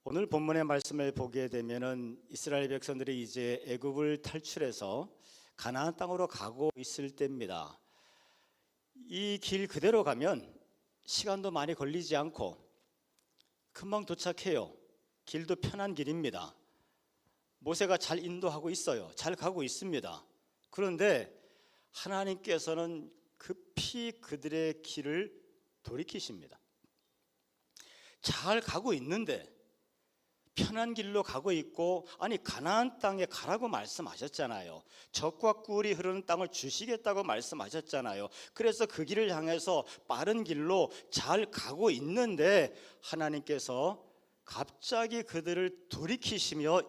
오늘 본문의 말씀을 보게 되면은 이스라엘 백성들이 이제 애굽을 탈출해서 가나안 땅으로 가고 있을 때입니다. 이 길 그대로 가면 시간도 많이 걸리지 않고 금방 도착해요. 길도 편한 길입니다. 모세가 잘 인도하고 있어요. 잘 가고 있습니다. 그런데 하나님께서는 급히 그들의 길을 돌이키십니다. 잘 가고 있는데, 편한 길로 가고 있고, 아니 가나안 땅에 가라고 말씀하셨잖아요. 젖과 꿀이 흐르는 땅을 주시겠다고 말씀하셨잖아요. 그래서 그 길을 향해서 빠른 길로 잘 가고 있는데 하나님께서 갑자기 그들을 돌이키시며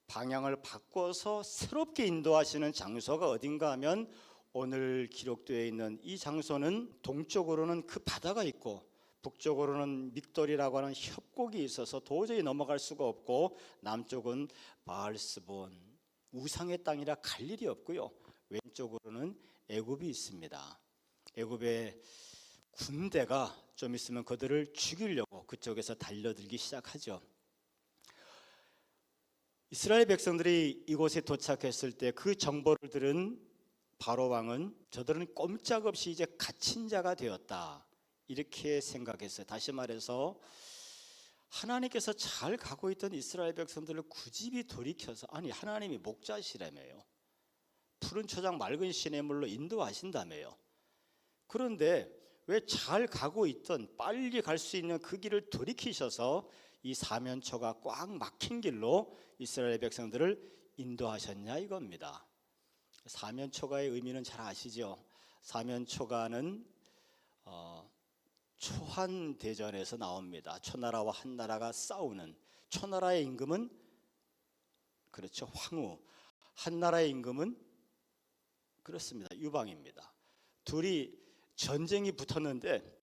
방향을 바꿔서 새롭게 인도하시는 장소가 어딘가 하면, 오늘 기록되어 있는 이 장소는 동쪽으로는 그 바다가 있고 북쪽으로는 믹돌이라고 하는 협곡이 있어서 도저히 넘어갈 수가 없고, 남쪽은 바알스본 우상의 땅이라 갈 일이 없고요. 왼쪽으로는 애굽이 있습니다. 애굽의 군대가 좀 있으면 그들을 죽이려고 그쪽에서 달려들기 시작하죠. 이스라엘 백성들이 이곳에 도착했을 때 그 정보를 들은 바로 왕은 저들은 꼼짝없이 이제 갇힌 자가 되었다, 이렇게 생각했어요. 다시 말해서 하나님께서 잘 가고 있던 이스라엘 백성들을 굳이 돌이켜서, 아니 하나님이 목자시라며요. 푸른 초장 맑은 시냇물로 인도하신다며요. 그런데 왜 잘 가고 있던 빨리 갈 수 있는 그 길을 돌이키셔서 이 사면초가 꽉 막힌 길로 이스라엘 백성들을 인도하셨냐 이겁니다. 사면초가의 의미는 잘 아시죠? 사면초가는 초한대전에서 나옵니다. 초나라와 한나라가 싸우는, 초나라의 임금은 그렇죠, 황후, 한나라의 임금은 그렇습니다, 유방입니다. 둘이 전쟁이 붙었는데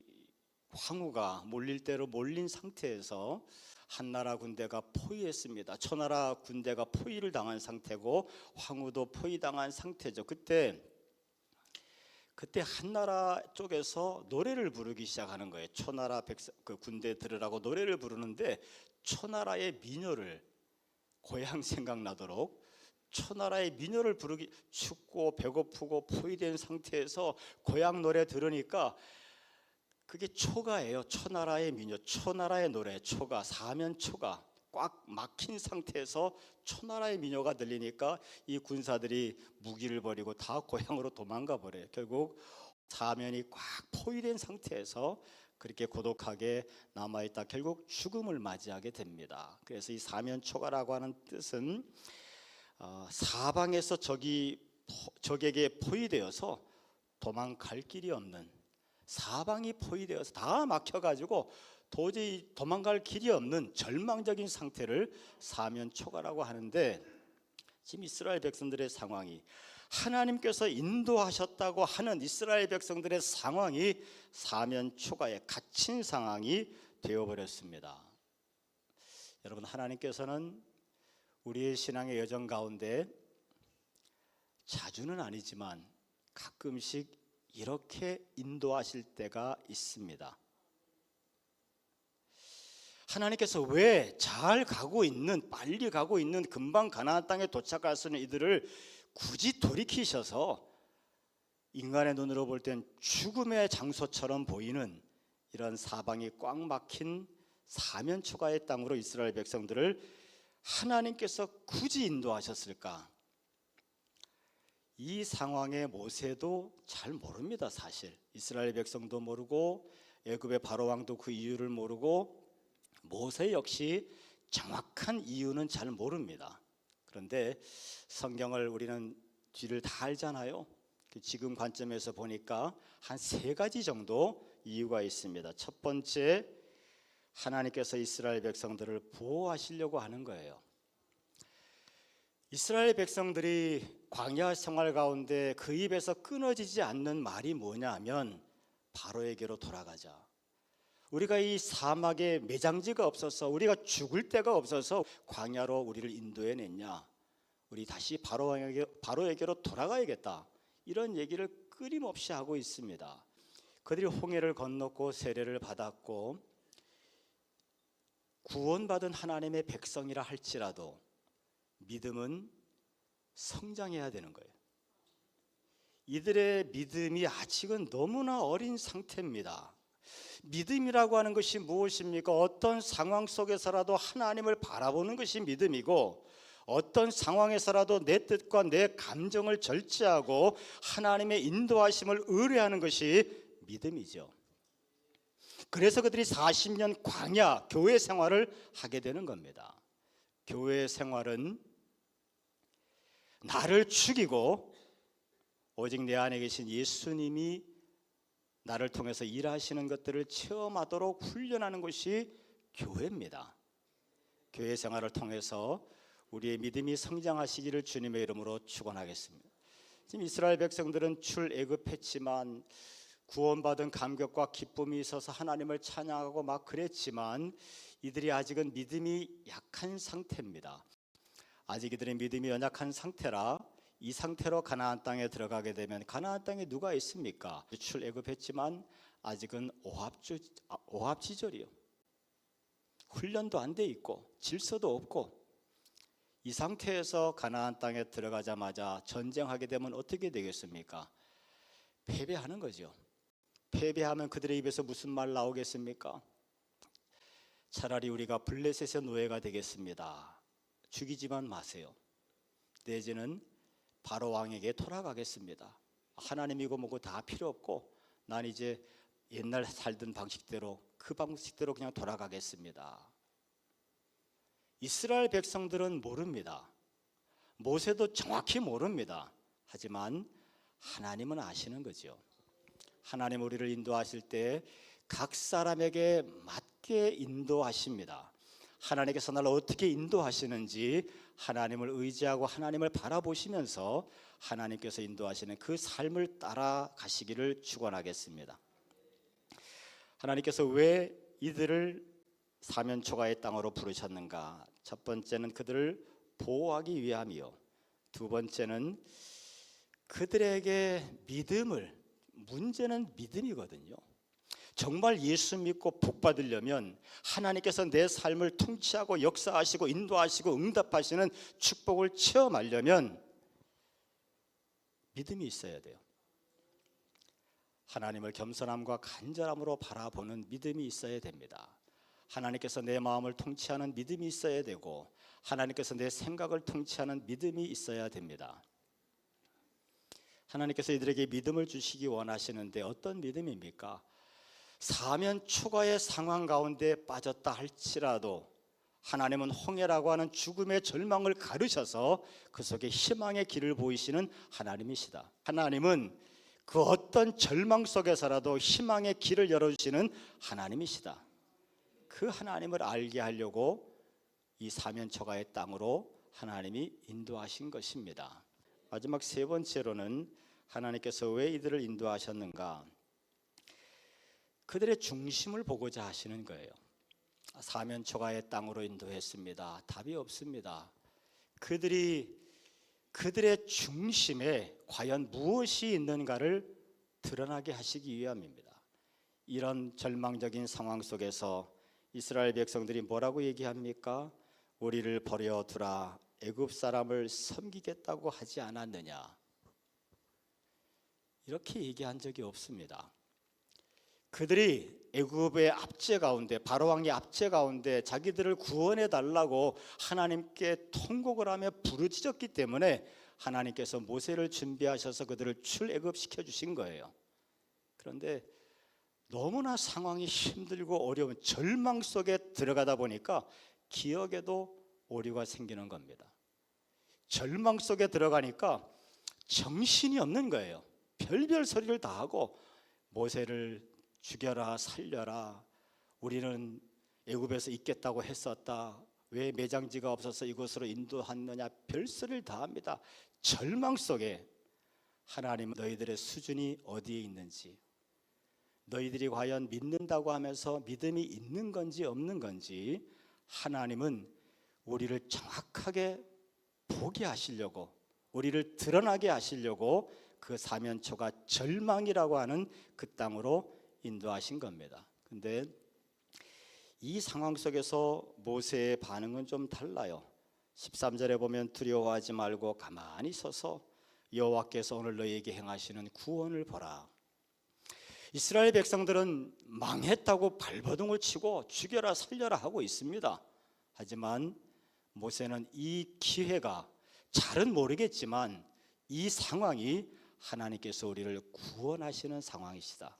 황후가 몰릴 대로 몰린 상태에서 한나라 군대가 포위했습니다. 초나라 군대가 포위를 당한 상태고 황후도 포위당한 상태죠. 그때 한나라 쪽에서 노래를 부르기 시작하는 거예요. 초나라 그 군대 들으라고 노래를 부르는데, 초나라의 민요를, 고향 생각나도록 초나라의 민요를 부르기, 춥고 배고프고 포위된 상태에서 고향 노래 들으니까 그게 초가예요. 초나라의 민요, 초나라의 노래, 초가, 사면초가 꽉 막힌 상태에서 초나라의 민요가 들리니까 이 군사들이 무기를 버리고 다 고향으로 도망가 버려요. 결국 사면이 꽉 포위된 상태에서 그렇게 고독하게 남아있다 결국 죽음을 맞이하게 됩니다. 그래서 이 사면초가라고 하는 뜻은 사방에서 적에게 포위되어서 도망갈 길이 없는, 사방이 포위되어서 다 막혀가지고 도저히 도망갈 길이 없는 절망적인 상태를 사면초가라고 하는데, 지금 이스라엘 백성들의 상황이, 하나님께서 인도하셨다고 하는 이스라엘 백성들의 상황이 사면초가에 갇힌 상황이 되어버렸습니다. 여러분, 하나님께서는 우리의 신앙의 여정 가운데 자주는 아니지만 가끔씩 이렇게 인도하실 때가 있습니다. 하나님께서 왜 잘 가고 있는, 빨리 가고 있는, 금방 가나안 땅에 도착할 수 있는 이들을 굳이 돌이키셔서 인간의 눈으로 볼 땐 죽음의 장소처럼 보이는 이런 사방이 꽉 막힌 사면초가의 땅으로 이스라엘 백성들을 하나님께서 굳이 인도하셨을까? 이 상황에 모세도 잘 모릅니다. 사실 이스라엘 백성도 모르고 애굽의 바로 왕도 그 이유를 모르고 모세 역시 정확한 이유는 잘 모릅니다. 그런데 성경을 우리는 뒤를 다 알잖아요. 지금 관점에서 보니까 한 3가지 정도 이유가 있습니다. 첫 번째, 하나님께서 이스라엘 백성들을 보호하시려고 하는 거예요. 이스라엘 백성들이 광야 생활 가운데 그 입에서 끊어지지 않는 말이 뭐냐 하면, 바로에게로 돌아가자. 우리가 이 사막에 매장지가 없어서, 우리가 죽을 데가 없어서 광야로 우리를 인도해냈냐, 우리 다시 바로에게로 돌아가야겠다, 이런 얘기를 끊임없이 하고 있습니다. 그들이 홍해를 건넜고 세례를 받았고 구원받은 하나님의 백성이라 할지라도 믿음은 성장해야 되는 거예요. 이들의 믿음이 아직은 너무나 어린 상태입니다. 믿음이라고 하는 것이 무엇입니까? 어떤 상황 속에서라도 하나님을 바라보는 것이 믿음이고, 어떤 상황에서라도 내 뜻과 내 감정을 절제하고 하나님의 인도하심을 의뢰하는 것이 믿음이죠. 그래서 그들이 40년 광야 교회 생활을 하게 되는 겁니다. 교회 생활은 나를 죽이고 오직 내 안에 계신 예수님이 나를 통해서 일하시는 것들을 체험하도록 훈련하는 것이 교회입니다. 교회 생활을 통해서 우리의 믿음이 성장하시기를 주님의 이름으로 축원하겠습니다. 지금 이스라엘 백성들은 출애굽했지만 구원받은 감격과 기쁨이 있어서 하나님을 찬양하고 막 그랬지만 이들이 아직은 믿음이 약한 상태입니다. 아직 이들의 믿음이 연약한 상태라 이 상태로 가나안 땅에 들어가게 되면, 가나안 땅에 누가 있습니까? 출애굽했지만 아직은 오합지졸이요. 훈련도 안 돼 있고 질서도 없고, 이 상태에서 가나안 땅에 들어가자마자 전쟁하게 되면 어떻게 되겠습니까? 패배하는 거죠. 패배하면 그들의 입에서 무슨 말 나오겠습니까? 차라리 우리가 블레셋의 노예가 되겠습니다. 죽이지만 마세요. 내지는 바로 왕에게 돌아가겠습니다. 하나님이고 뭐고 다 필요 없고 난 이제 옛날 살던 방식대로, 그 방식대로 그냥 돌아가겠습니다. 이스라엘 백성들은 모릅니다. 모세도 정확히 모릅니다. 하지만 하나님은 아시는 거죠. 하나님 우리를 인도하실 때 각 사람에게 맞게 인도하십니다. 하나님께서 나를 어떻게 인도하시는지 하나님을 의지하고 하나님을 바라보시면서 하나님께서 인도하시는 그 삶을 따라가시기를 축원하겠습니다. 하나님께서 왜 이들을 사면초가의 땅으로 부르셨는가? 첫 번째는 그들을 보호하기 위함이요, 두 번째는 그들에게 믿음을, 문제는 믿음이거든요. 정말 예수 믿고 복 받으려면 하나님께서 내 삶을 통치하고 역사하시고 인도하시고 응답하시는 축복을 체험하려면 믿음이 있어야 돼요. 하나님을 겸손함과 간절함으로 바라보는 믿음이 있어야 됩니다. 하나님께서 내 마음을 통치하는 믿음이 있어야 되고, 하나님께서 내 생각을 통치하는 믿음이 있어야 됩니다. 하나님께서 이들에게 믿음을 주시기 원하시는데 어떤 믿음입니까? 사면초가의 상황 가운데 빠졌다 할지라도 하나님은 홍해라고 하는 죽음의 절망을 가르셔서 그 속에 희망의 길을 보이시는 하나님이시다. 하나님은 그 어떤 절망 속에서라도 희망의 길을 열어주시는 하나님이시다. 그 하나님을 알게 하려고 이 사면초가의 땅으로 하나님이 인도하신 것입니다. 마지막 세 번째로는 하나님께서 왜 이들을 인도하셨는가? 그들의 중심을 보고자 하시는 거예요. 사면초가의 땅으로 인도했습니다. 답이 없습니다. 그들의 중심에 과연 무엇이 있는가를 드러나게 하시기 위함입니다. 이런 절망적인 상황 속에서 이스라엘 백성들이 뭐라고 얘기합니까? 우리를 버려두라, 애굽 사람을 섬기겠다고 하지 않았느냐? 이렇게 얘기한 적이 없습니다. 그들이 애굽의 압제 가운데, 바로왕의 압제 가운데 자기들을 구원해 달라고 하나님께 통곡을 하며 부르짖었기 때문에 하나님께서 모세를 준비하셔서 그들을 출애굽시켜 주신 거예요. 그런데 너무나 상황이 힘들고 어려운 절망 속에 들어가다 보니까 기억에도 오류가 생기는 겁니다. 절망 속에 들어가니까 정신이 없는 거예요. 별별 소리를 다 하고, 모세를 죽여라, 살려라, 우리는 애굽에서 있겠다고 했었다, 왜 매장지가 없어서 이곳으로 인도하느냐, 별소리를 다 합니다. 절망 속에 하나님, 너희들의 수준이 어디에 있는지, 너희들이 과연 믿는다고 하면서 믿음이 있는 건지 없는 건지 하나님은 우리를 정확하게 보게 하시려고, 우리를 드러나게 하시려고 그 사면초가 절망이라고 하는 그 땅으로 인도하신 겁니다. 근데 이 상황 속에서 모세의 반응은 좀 달라요. 13절에 보면 두려워하지 말고 가만히 서서 여호와께서 오늘 너희에게 행하시는 구원을 보라. 이스라엘 백성들은 망했다고 발버둥을 치고 죽여라 살려라 하고 있습니다. 하지만 모세는 이 기회가, 잘은 모르겠지만 이 상황이 하나님께서 우리를 구원하시는 상황이시다.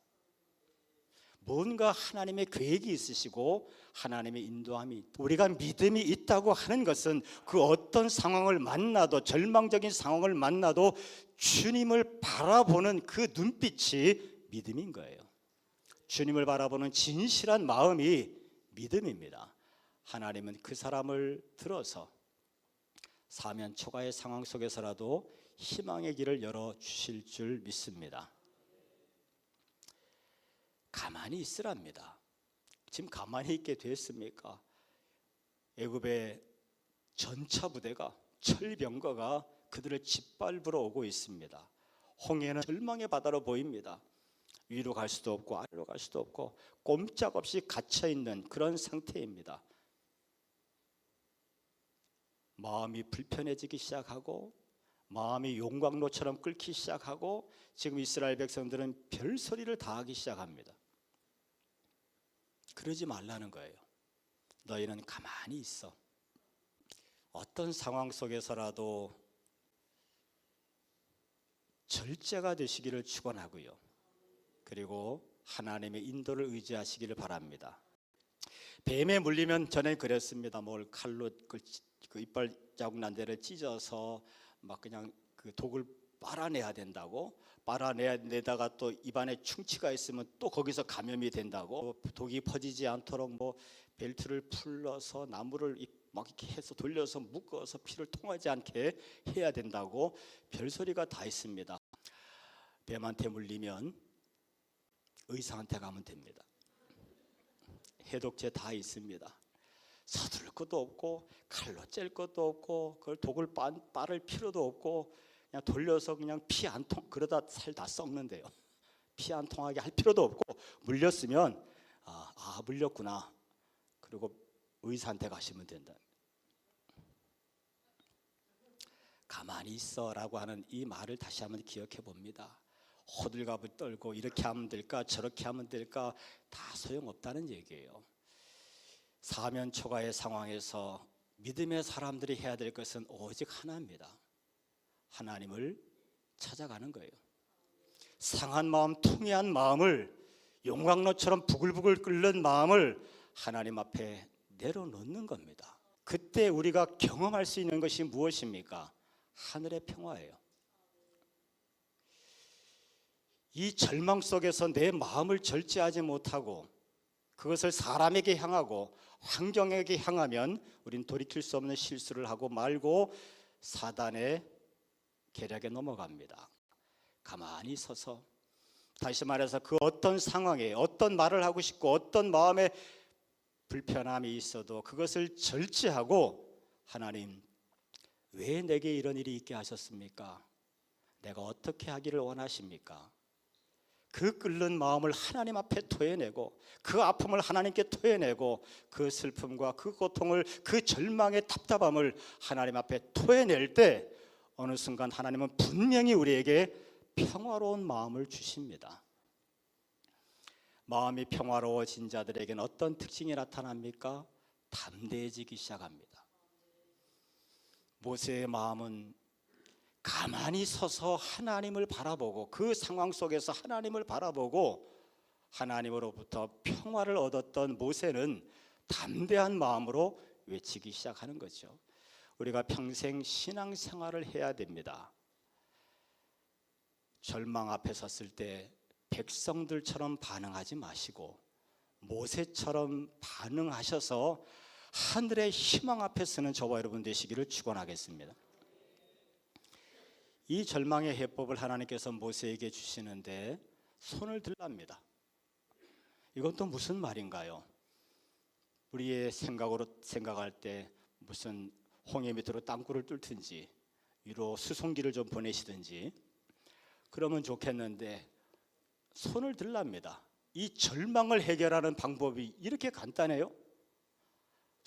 뭔가 하나님의 계획이 있으시고 하나님의 인도함이, 우리가 믿음이 있다고 하는 것은 그 어떤 상황을 만나도, 절망적인 상황을 만나도 주님을 바라보는 그 눈빛이 믿음인 거예요. 주님을 바라보는 진실한 마음이 믿음입니다. 하나님은 그 사람을 들어서 사면 초가의 상황 속에서라도 희망의 길을 열어주실 줄 믿습니다. 가만히 있으랍니다. 지금 가만히 있게 됐습니까? 애굽의 전차 부대가, 철병거가 그들을 짓밟으러 오고 있습니다. 홍해는 절망의 바다로 보입니다. 위로 갈 수도 없고 아래로 갈 수도 없고 꼼짝없이 갇혀있는 그런 상태입니다. 마음이 불편해지기 시작하고 마음이 용광로처럼 끓기 시작하고 지금 이스라엘 백성들은 별소리를 다 하기 시작합니다. 그러지 말라는 거예요. 너희는 가만히 있어. 어떤 상황 속에서라도 절제가 되시기를 축원하고요. 그리고 하나님의 인도를 의지하시기를 바랍니다. 뱀에 물리면 전에 그랬습니다. 뭘 칼로 그 이빨 자국 난 데를 찢어서 막 그냥 그 독을 빨아내야 된다고, 빨아내다가 또 입안에 충치가 있으면 또 거기서 감염이 된다고, 독이 퍼지지 않도록 뭐 벨트를 풀러서 나무를 막 이렇게 해서 돌려서 묶어서 피를 통하지 않게 해야 된다고 별소리가 다 있습니다. 뱀한테 물리면 의사한테 가면 됩니다. 해독제 다 있습니다. 서두를 것도 없고 칼로 찔 것도 없고 그걸 독을 빨을 필요도 없고 그냥 돌려서 그냥 피 안 통, 그러다 살 다 썩는데요. 피 안 통하게 할 필요도 없고 물렸으면 물렸구나. 그리고 의사한테 가시면 된다. 가만히 있어라고 하는 이 말을 다시 한번 기억해 봅니다. 호들갑을 떨고 이렇게 하면 될까 저렇게 하면 될까 다 소용없다는 얘기예요. 사면 초가의 상황에서 믿음의 사람들이 해야 될 것은 오직 하나입니다. 하나님을 찾아가는 거예요. 상한 마음, 통해한 마음을, 용광로처럼 부글부글 끓는 마음을 하나님 앞에 내려놓는 겁니다. 그때 우리가 경험할 수 있는 것이 무엇입니까? 하늘의 평화예요. 이 절망 속에서 내 마음을 절제하지 못하고 그것을 사람에게 향하고 환경에게 향하면 우린 돌이킬 수 없는 실수를 하고 말고 사단의 계략에 넘어갑니다. 가만히 서서, 다시 말해서 그 어떤 상황에 어떤 말을 하고 싶고 어떤 마음에 불편함이 있어도 그것을 절제하고, 하나님 왜 내게 이런 일이 있게 하셨습니까? 내가 어떻게 하기를 원하십니까? 그 끓는 마음을 하나님 앞에 토해내고 그 아픔을 하나님께 토해내고 그 슬픔과 그 고통을, 그 절망의 답답함을 하나님 앞에 토해낼 때 어느 순간 하나님은 분명히 우리에게 평화로운 마음을 주십니다. 마음이 평화로워진 자들에게는 어떤 특징이 나타납니까? 담대해지기 시작합니다. 모세의 마음은 가만히 서서 하나님을 바라보고 그 상황 속에서 하나님을 바라보고 하나님으로부터 평화를 얻었던 모세는 담대한 마음으로 외치기 시작하는 거죠. 우리가 평생 신앙생활을 해야 됩니다. 절망 앞에 섰을 때 백성들처럼 반응하지 마시고 모세처럼 반응하셔서 하늘의 희망 앞에 서는 저와 여러분 되시기를 축원하겠습니다. 이 절망의 해법을 하나님께서 모세에게 주시는데 손을 들랍니다. 이건 또 무슨 말인가요? 우리의 생각할 때 무슨 홍해 밑으로 땅굴을 뚫든지 위로 수송기를 좀 보내시든지 그러면 좋겠는데 손을 들랍니다. 이 절망을 해결하는 방법이 이렇게 간단해요?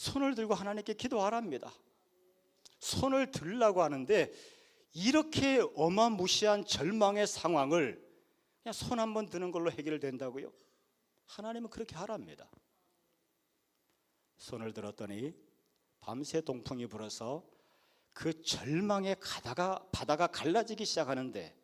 손을 들고 하나님께 기도하랍니다. 손을 들라고 하는데 이렇게 어마무시한 절망의 상황을 그냥 손 한번 드는 걸로 해결된다고요? 하나님은 그렇게 하랍니다. 손을 들었더니 밤새 동풍이 불어서 그 절망의 바다가 갈라지기 시작하는데,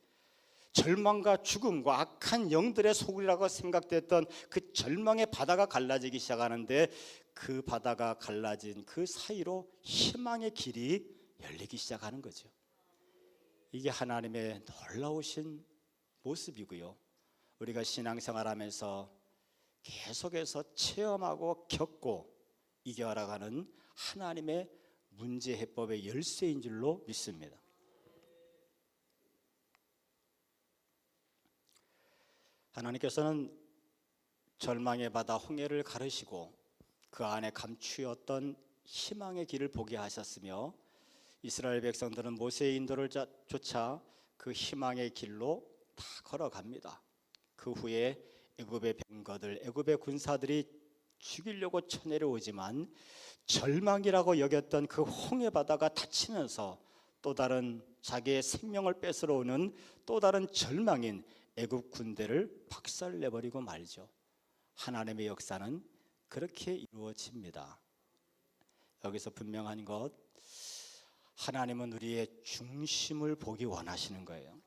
절망과 죽음과 악한 영들의 소굴이라고 생각됐던 그 절망의 바다가 갈라지기 시작하는데, 그 바다가 갈라진 그 사이로 희망의 길이 열리기 시작하는 거죠. 이게 하나님의 놀라우신 모습이고요, 우리가 신앙생활하면서 계속해서 체험하고 겪고 이겨나가는 하나님의 문제 해법의 열쇠인 줄로 믿습니다. 하나님께서는 절망의 바다 홍해를 가르시고 그 안에 감추었던 희망의 길을 보게 하셨으며, 이스라엘 백성들은 모세의 인도를 쫓아 그 희망의 길로 다 걸어갑니다. 그 후에 애굽의 병거들, 애굽의 군사들이 죽이려고 쳐내려오지만 절망이라고 여겼던 그 홍해 바다가 닫히면서 또 다른 자기의 생명을 뺏으러 오는 또 다른 절망인 애굽 군대를 박살내버리고 말죠. 하나님의 역사는 그렇게 이루어집니다. 여기서 분명한 것, 하나님은 우리의 중심을 보기 원하시는 거예요.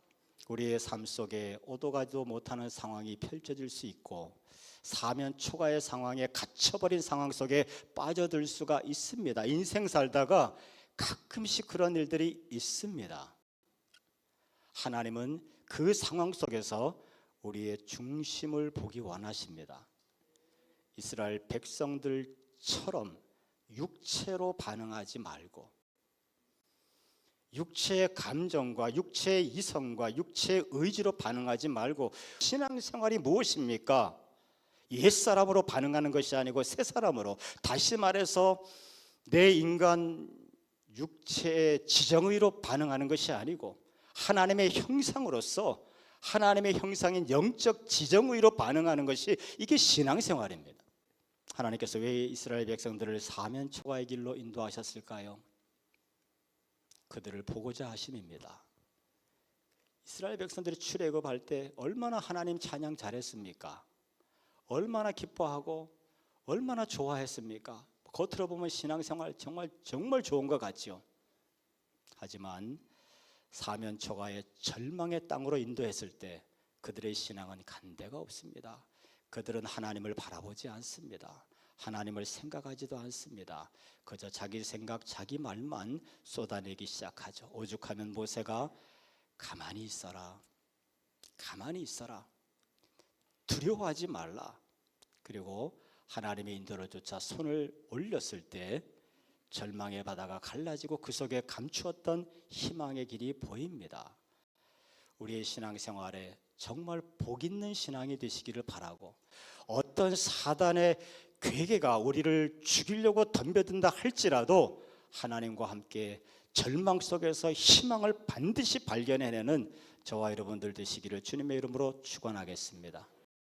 우리의 삶 속에 오도 가지도 못하는 상황이 펼쳐질 수 있고, 사면 초가의 상황에 갇혀버린 상황 속에 빠져들 수가 있습니다. 인생 살다가 가끔씩 그런 일들이 있습니다. 하나님은 그 상황 속에서 우리의 중심을 보기 원하십니다. 이스라엘 백성들처럼 육체로 반응하지 말고, 육체의 감정과 육체의 이성과 육체의 의지로 반응하지 말고, 신앙생활이 무엇입니까? 옛사람으로 반응하는 것이 아니고 새사람으로, 다시 말해서 내 인간 육체의 지정의로 반응하는 것이 아니고 하나님의 형상으로서 하나님의 형상인 영적 지정의로 반응하는 것이, 이게 신앙생활입니다. 하나님께서 왜 이스라엘 백성들을 사면 초가의 길로 인도하셨을까요? 그들을 보고자 하심입니다. 이스라엘 백성들이 출애굽할 때 얼마나 하나님 찬양 잘했습니까? 얼마나 기뻐하고 얼마나 좋아했습니까? 겉으로 보면 신앙생활 정말 좋은 것 같죠. 하지만 사면 초가의 절망의 땅으로 인도했을 때 그들의 신앙은 간대가 없습니다. 그들은 하나님을 바라보지 않습니다. 하나님을 생각하지도 않습니다. 그저 자기 생각, 자기 말만 쏟아내기 시작하죠. 오죽하면 모세가 가만히 있어라, 가만히 있어라, 두려워하지 말라. 그리고 하나님의 인도를 쫓아 손을 올렸을 때 절망의 바다가 갈라지고 그 속에 감추었던 희망의 길이 보입니다. 우리의 신앙생활에 정말 복 있는 신앙이 되시기를 바라고, 어떤 사단의 괴계가 우리를 죽이려고 덤벼든다 할지라도 하나님과 함께 절망 속에서 희망을 반드시 발견해내는 저와 여러분들 되시기를 주님의 이름으로 축원하겠습니다.